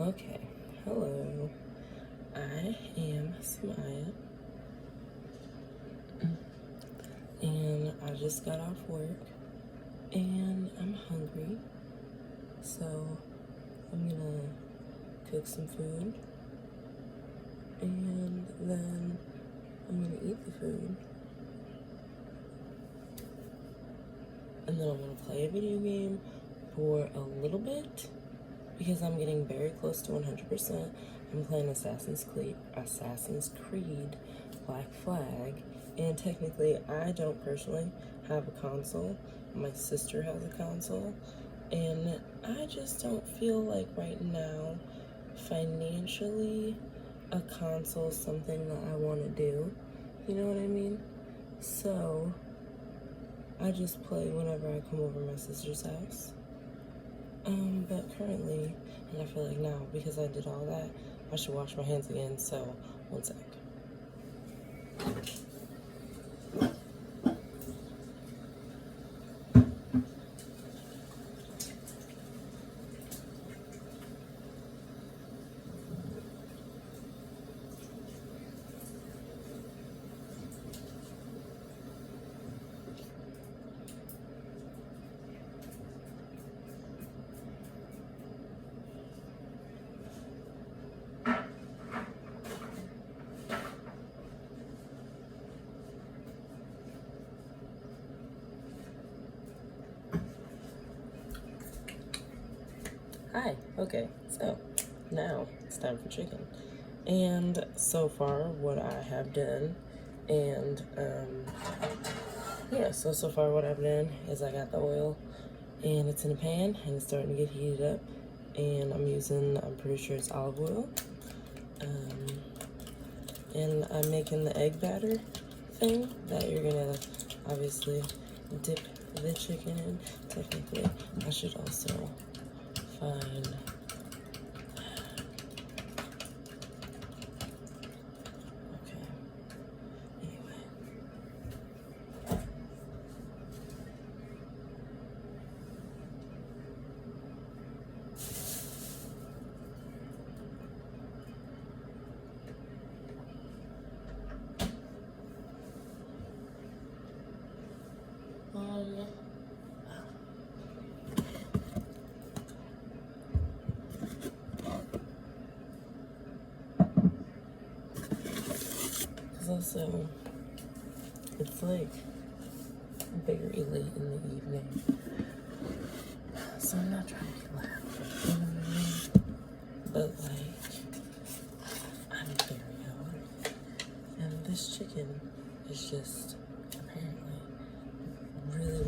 Okay, hello. I am Samaya, and I just got off work, and I'm hungry, so I'm gonna cook some food, and then I'm gonna eat the food, and then I'm gonna play a video game for a little bit, because I'm getting very close to 100%. I'm playing Assassin's Creed Black Flag, and technically I don't personally have a console. My sister has a console, and I just don't feel like right now financially a console is something that I want to do. You know what I mean? So I just play whenever I come over my sister's house. But currently, and I feel like now, because I did all that, I should wash my hands again, so one sec. Hi, okay, so now it's time for chicken. And so far, what I have done, and so far what I've done is I got the oil, and it's in a pan, and it's starting to get heated up, and I'm pretty sure it's olive oil, and I'm making the egg batter thing that you're gonna obviously dip the chicken in. Technically, I should also find okay. Anyway. Also, it's like very late in the evening, so I'm not trying to be loud, you know what I mean? But I'm very hungry, and this chicken is just apparently really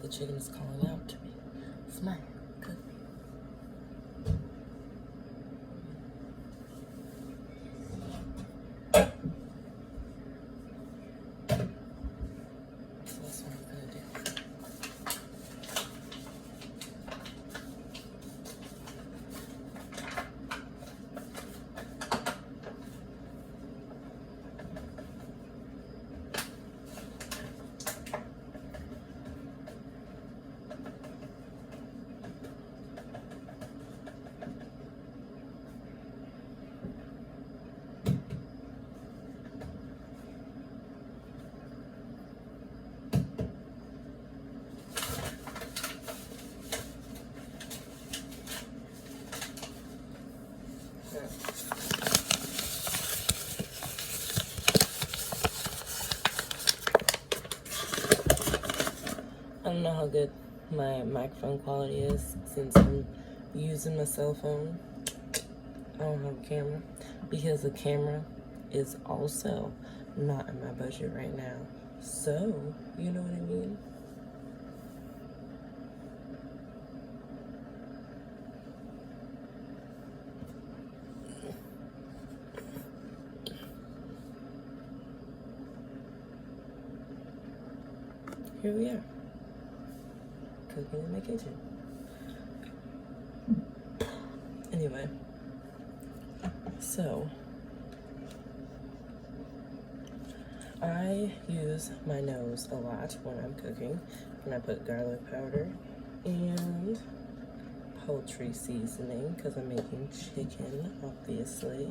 the chicken is calling out to me. Smile, cook me. That's what I'm gonna do. I don't know how good my microphone quality is since I'm using my cell phone. I don't have a camera because the camera is also not in my budget right now. So, you know what I mean? Here we are, cooking in my kitchen. Anyway, so I use my nose a lot when I'm cooking, and I put garlic powder and poultry seasoning because I'm making chicken, obviously.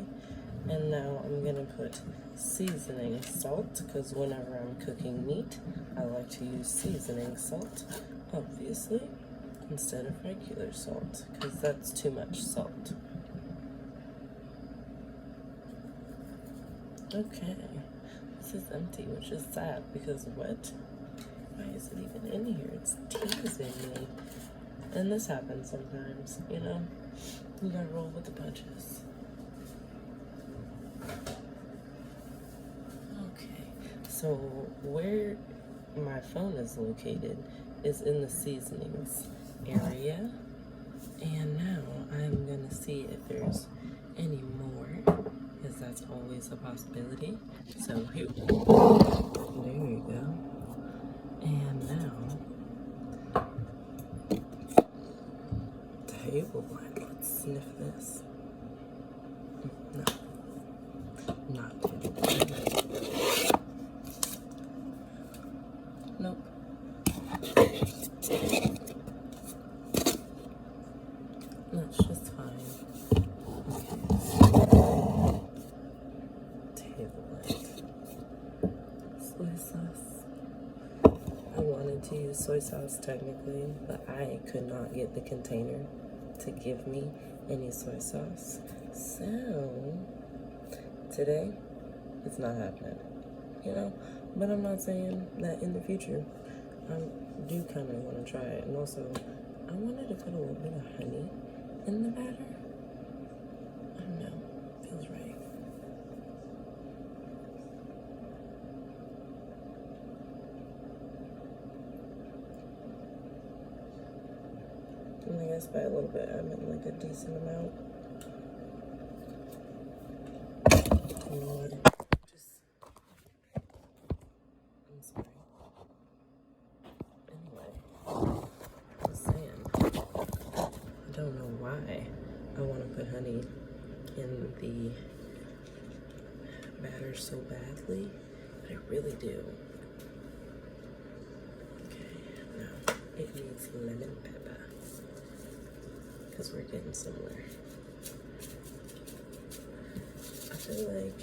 And now I'm gonna put seasoning salt because whenever I'm cooking meat, I like to use seasoning salt, obviously, instead of regular salt because that's too much salt. Okay, this is empty, which is sad because what? Why is it even in here? It's teasing me. And this happens sometimes, you know? You gotta roll with the punches. Okay, so where my phone is located is in the seasonings area. And now I'm gonna see if there's any more, because that's always a possibility. So here, there you go. And now, table wine. Let's sniff this. No, not table wine. Nope. That's just fine. Okay. Table wine. Soy sauce. I wanted to use soy sauce technically, but I could not get the container to give me any soy sauce. So today it's not happening, you know. But I'm not saying that in the future I do kind of want to try it. And also I wanted to put a little bit of honey in the batter. I don't know, feels right. And I guess by a little bit I meant like a decent amount. You know what? I'm sorry. Anyway, I was saying, I don't know why I want to put honey in the batter so badly, but I really do. Okay, now it needs lemon pepper because we're getting somewhere. I feel like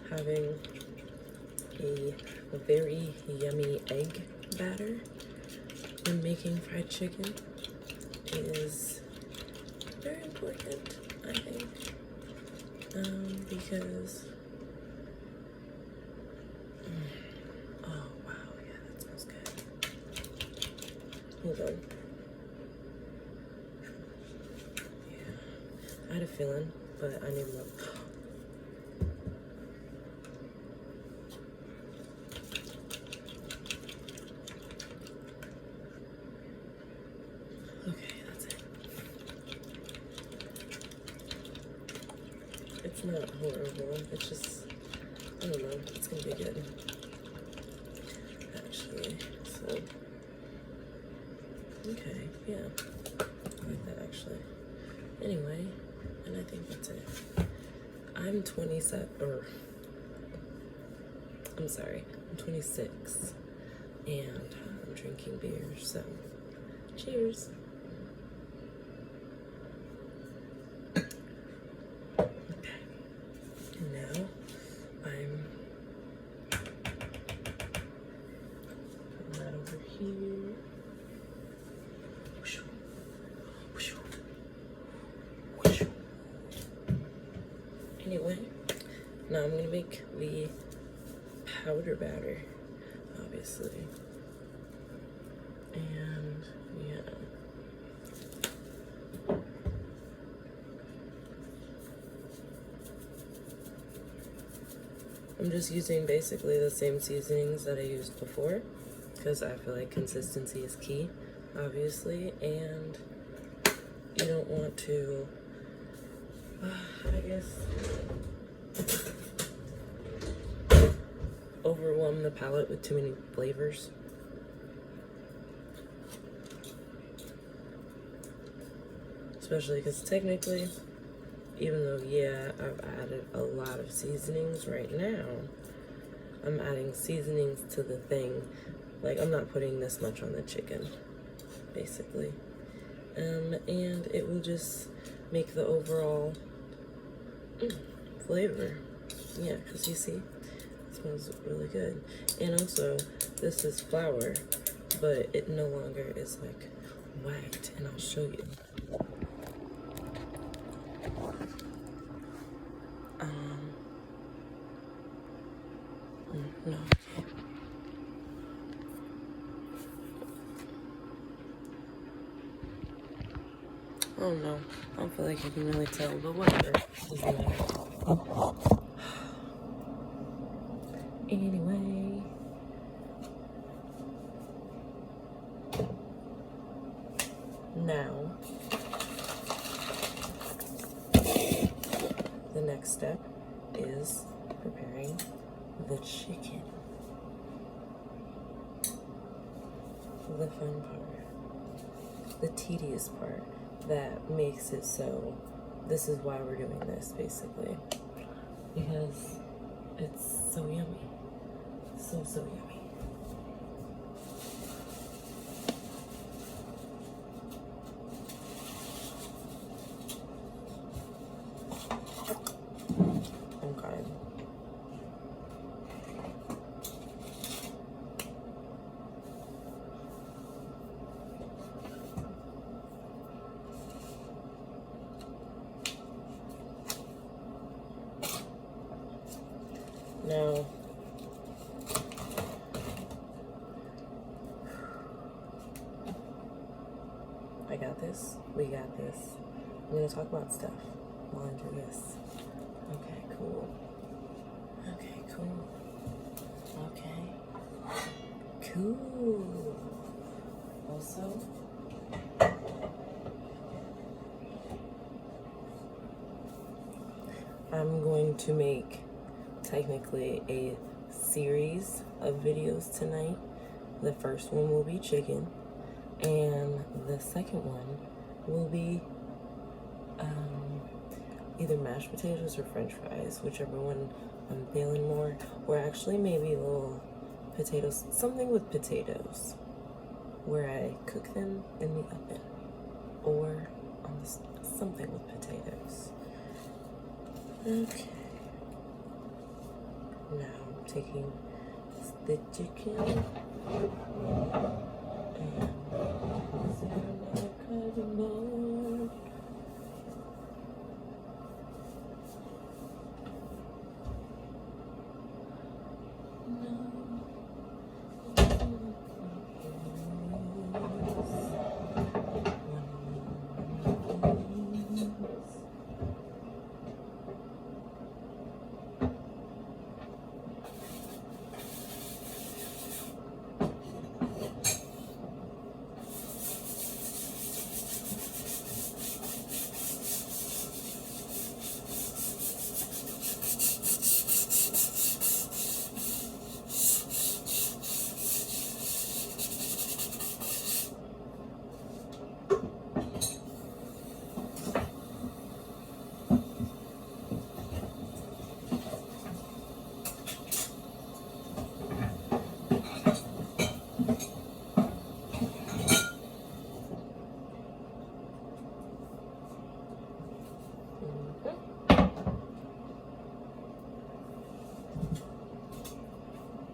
having a very yummy egg batter when making fried chicken is very important, I think, because oh wow, yeah, that smells good. Hold on. Yeah, I had a feeling, but I need more. Okay, that's it. It's not horrible. It's just, I don't know. It's gonna be good. Actually, so, okay, yeah. I like that actually. Anyway, and I think that's it. I'm 27, or, I'm sorry, I'm 26, and I'm drinking beer, so, cheers. Here. Anyway, now I'm gonna make the powder batter, obviously. And yeah. I'm just using basically the same seasonings that I used before, because I feel like consistency is key, obviously, and you don't want to, I guess, overwhelm the palate with too many flavors. Especially because technically, even though, yeah, I've added a lot of seasonings right now, I'm adding seasonings to the thing. Like, I'm not putting this much on the chicken, basically. And it will just make the overall flavor. Yeah, because you see, it smells really good. And also, this is flour, but it no longer is like white, and I'll show you. No. Oh no, I don't feel like you can really tell, but whatever. Doesn't matter. Anyway. Now, the next step is preparing the chicken. The fun part. The tedious part that makes it so this is why we're doing this, basically. Because it's so yummy. So yummy. Okay. Now, I got this. We got this. I'm gonna talk about stuff while I do this. Okay, cool. Okay, cool. Okay. Cool. Also, I'm going to make technically a series of videos tonight. The first one will be chicken, and the second one will be either mashed potatoes or french fries, whichever one I'm feeling more, or actually maybe little potatoes, something with potatoes, where I cook them in the oven, or on something with potatoes. Okay. Now I'm taking the chicken and placing it on the cutting board.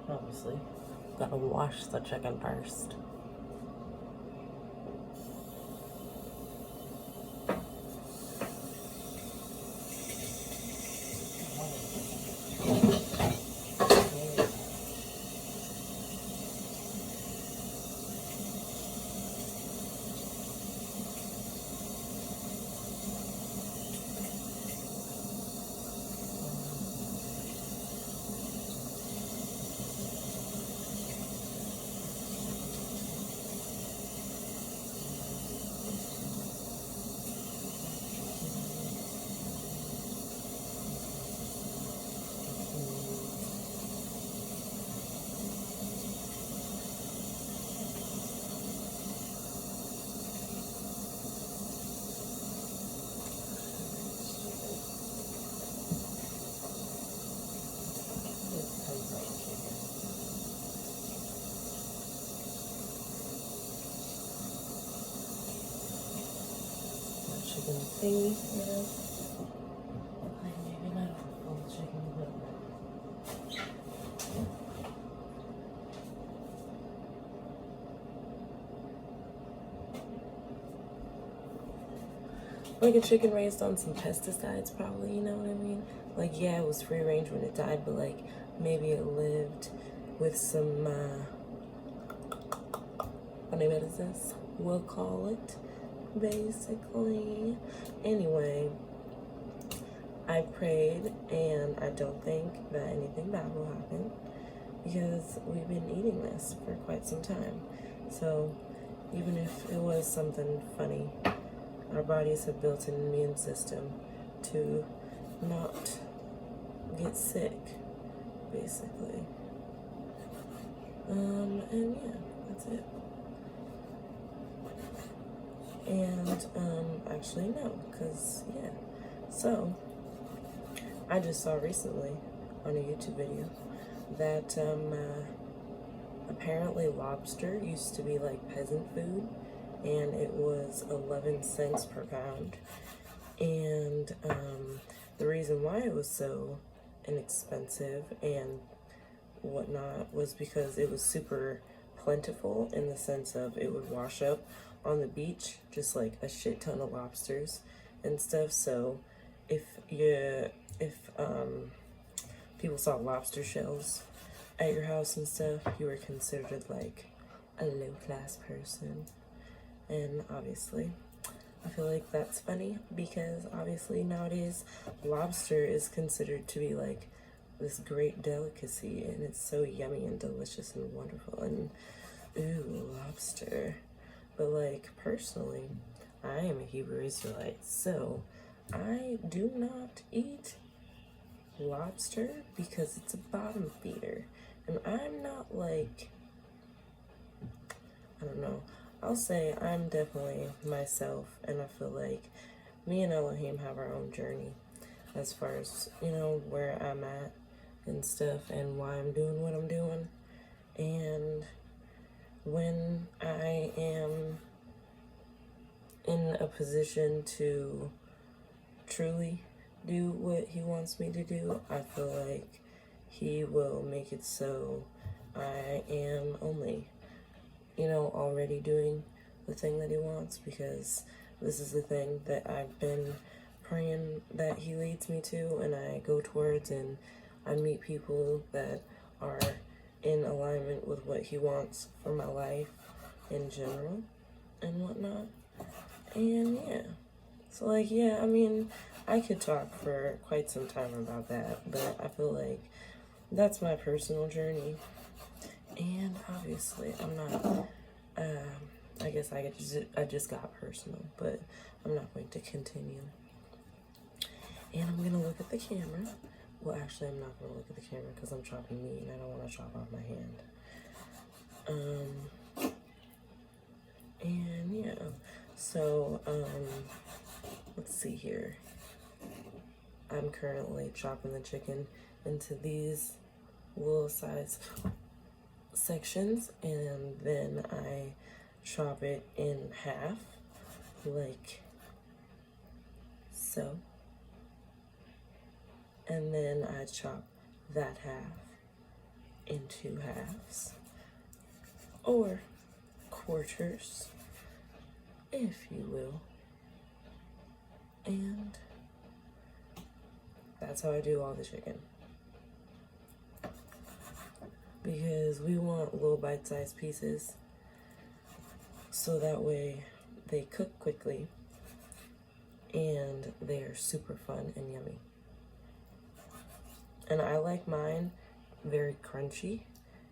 Obviously, gotta wash the chicken first. thingy, you know? Like maybe not a full chicken, but like a chicken raised on some pesticides, probably, you know what I mean? Like, yeah, it was free range when it died, but like maybe it lived with some, what name is this? We'll call it, basically. Anyway, I prayed, and I don't think that anything bad will happen because we've been eating this for quite some time. So even if it was something funny, our bodies have built an immune system to not get sick, basically. And yeah, that's it. And actually no, because yeah. So I just saw recently on a YouTube video that apparently lobster used to be like peasant food, and it was 11 cents per pound. And the reason why it was so inexpensive and whatnot was because it was super plentiful, in the sense of it would wash up on the beach, just like a shit ton of lobsters and stuff. So if people saw lobster shells at your house and stuff, you were considered like a low class person. And obviously I feel like that's funny because obviously nowadays lobster is considered to be like this great delicacy, and it's so yummy and delicious and wonderful, and ooh, lobster. But like personally, I am a Hebrew Israelite, so I do not eat lobster because it's a bottom feeder. And I'm not like, I don't know, I'll say I'm definitely myself, and I feel like me and Elohim have our own journey as far as, you know, where I'm at and stuff, and why I'm doing what I'm doing. And when I am in a position to truly do what he wants me to do, I feel like he will make it so I am only, you know, already doing the thing that he wants, because this is the thing that I've been praying that he leads me to, and I go towards, and I meet people that are in alignment with what he wants for my life in general and whatnot. And yeah, so like, yeah, I mean, I could talk for quite some time about that, but I feel like that's my personal journey. And obviously I'm not, I guess I just got personal, but I'm not going to continue. And I'm gonna look at the camera. Well, actually, I'm not gonna look at the camera because I'm chopping meat and I don't want to chop off my hand. And yeah, so let's see here. I'm currently chopping the chicken into these little size sections, and then I chop it in half, like so. And then I chop that half in 2 halves, or quarters, if you will. And that's how I do all the chicken. Because we want little bite-sized pieces, so that way they cook quickly and they're super fun and yummy. And I like mine very crunchy,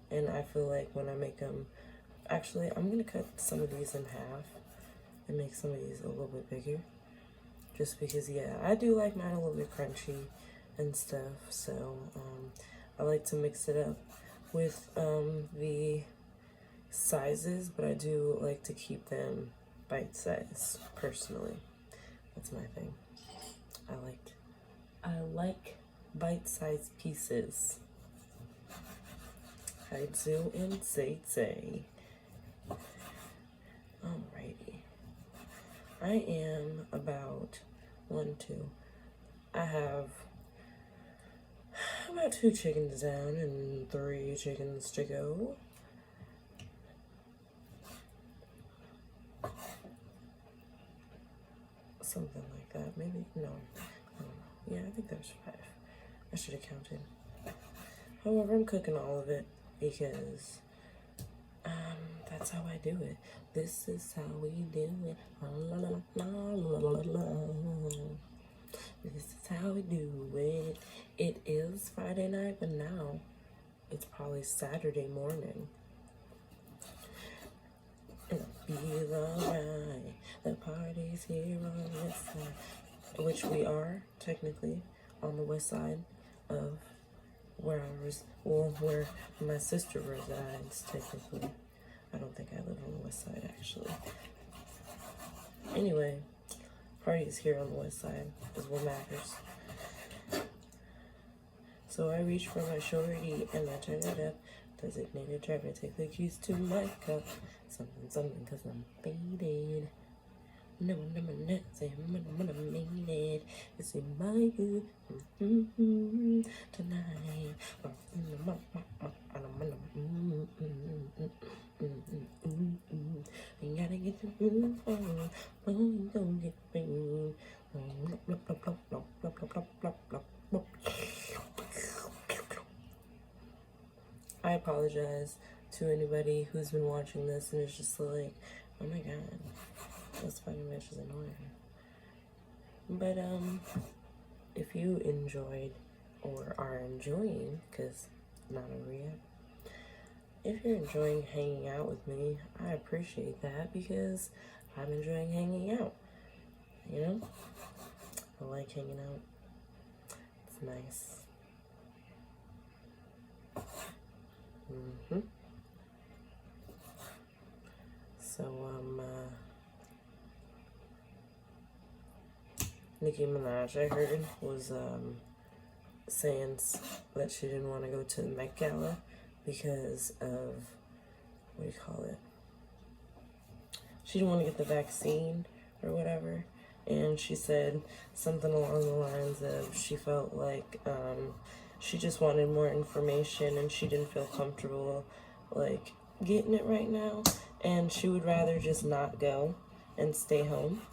and I feel like when I make them, actually I'm gonna cut some of these in half and make some of these a little bit bigger, just because, yeah, I do like mine a little bit crunchy and stuff. So I like to mix it up with the sizes, but I do like to keep them bite size personally. That's my thing. I like bite-sized pieces. Haidzu and Say. Alrighty. I am about 1, 2. I have about 2 chickens down and 3 chickens to go. Something like that. Maybe, no. I don't know. Yeah, I think there's 5. I should have counted. However, I'm cooking all of it because that's how I do it. This is how we do it. This is how we do it. It is Friday night, but now it's probably Saturday morning. And it feels alright. The party's here on this side, which we are technically on the west side of where my sister resides, technically. I don't think I live on the west side, actually. Anyway, party's here on the west side is what matters. So I reach for my shorty and I turn it up. Designated driver, take the keys to my cup. Something, cause I'm faded. No, say I'm gonna mean it. It's in my you tonight. You gotta get the room on. Don't get me. I apologize to anybody who's been watching this and is just like, oh my god, this fucking bitch is annoying. But if you enjoyed or are enjoying, because not over yet, if you're enjoying hanging out with me, I appreciate that because I'm enjoying hanging out. You know? I like hanging out. It's nice. So, Nicki Minaj, I heard, was saying that she didn't want to go to the Met Gala because of, what do you call it? She didn't want to get the vaccine or whatever. And she said something along the lines of she felt like she just wanted more information and she didn't feel comfortable like getting it right now, and she would rather just not go and stay home.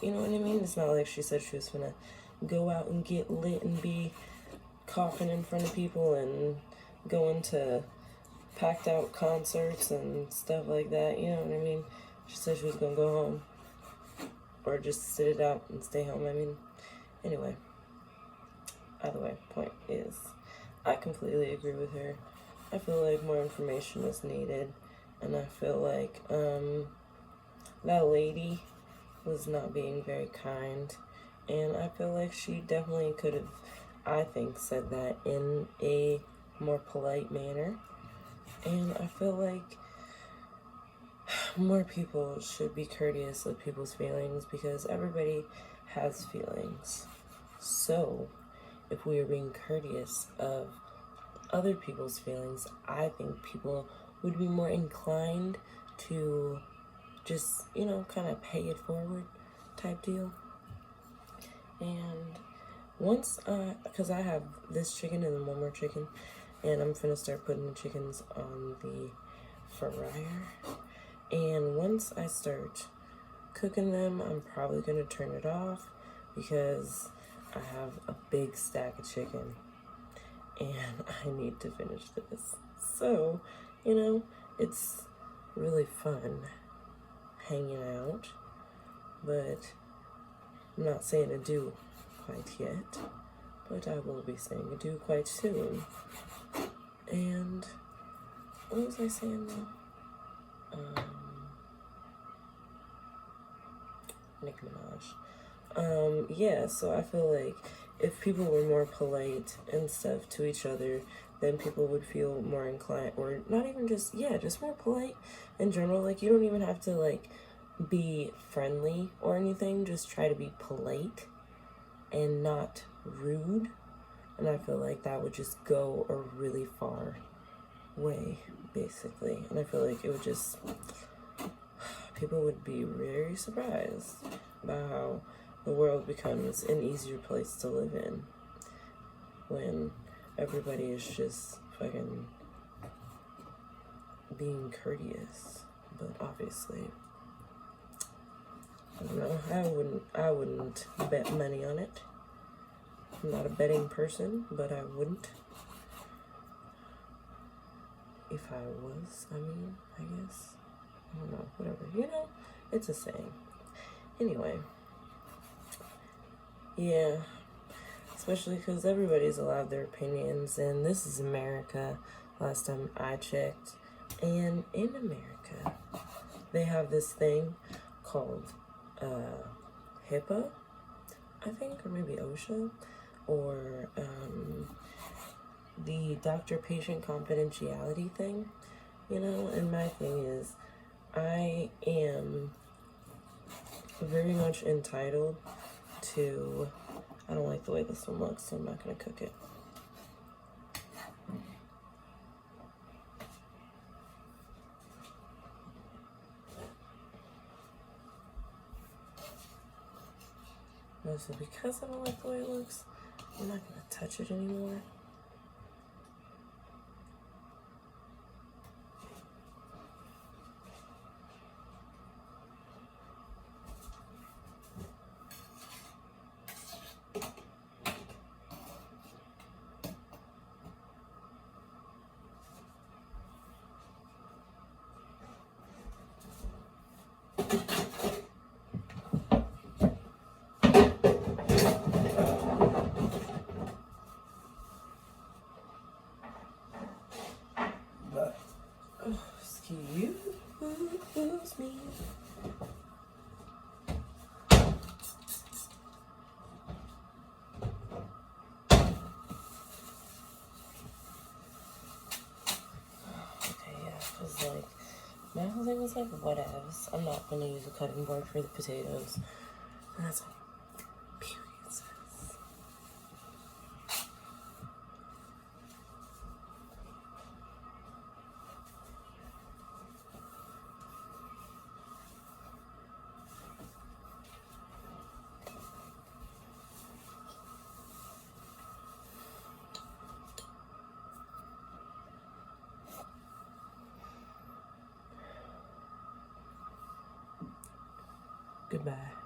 You know what I mean? It's not like she said she was gonna go out and get lit and be coughing in front of people and going to packed out concerts and stuff like that. You know what I mean? She said she was gonna go home or just sit it out and stay home. I mean, anyway, either way, point is, I completely agree with her. I feel like more information is needed, and I feel like that lady was not being very kind, and I feel like she definitely could have, I think, said that in a more polite manner, and I feel like more people should be courteous of people's feelings because everybody has feelings. So, if we are being courteous of other people's feelings, I think people would be more inclined to just, you know, kind of pay it forward type deal. And once, because I have this chicken and then one more chicken, and I'm finna start putting the chickens on the fryer. And once I start cooking them, I'm probably gonna turn it off because I have a big stack of chicken and I need to finish this. So, you know, it's really fun hanging out, but I'm not saying adieu quite yet, but I will be saying adieu quite soon. And what was I saying though? Nicki Minaj. Yeah, so I feel like if people were more polite and stuff to each other, then people would feel more inclined, or not even just, yeah, just more polite in general. Like, you don't even have to, like, be friendly or anything. Just try to be polite and not rude. And I feel like that would just go a really far way, basically. And I feel like it would just, people would be very surprised by how the world becomes an easier place to live in when everybody is just fucking being courteous. But obviously, I don't know. I wouldn't bet money on it. I'm not a betting person, but I wouldn't. If I was, I guess. I don't know, whatever. You know, it's a saying. Anyway. Yeah. Especially because everybody's allowed their opinions, and this is America, last time I checked. And in America, they have this thing called HIPAA, I think, or maybe OSHA, or the doctor-patient confidentiality thing, you know. And my thing is, I am very much entitled to, I don't like the way this one looks, so I'm not going to cook it. No, so because I don't like the way it looks, I'm not going to touch it anymore. Excuse me. Okay, yeah, because like, my whole thing was like, whatevs. I'm not going to use a cutting board for the potatoes. And that's all. Period says. Goodbye.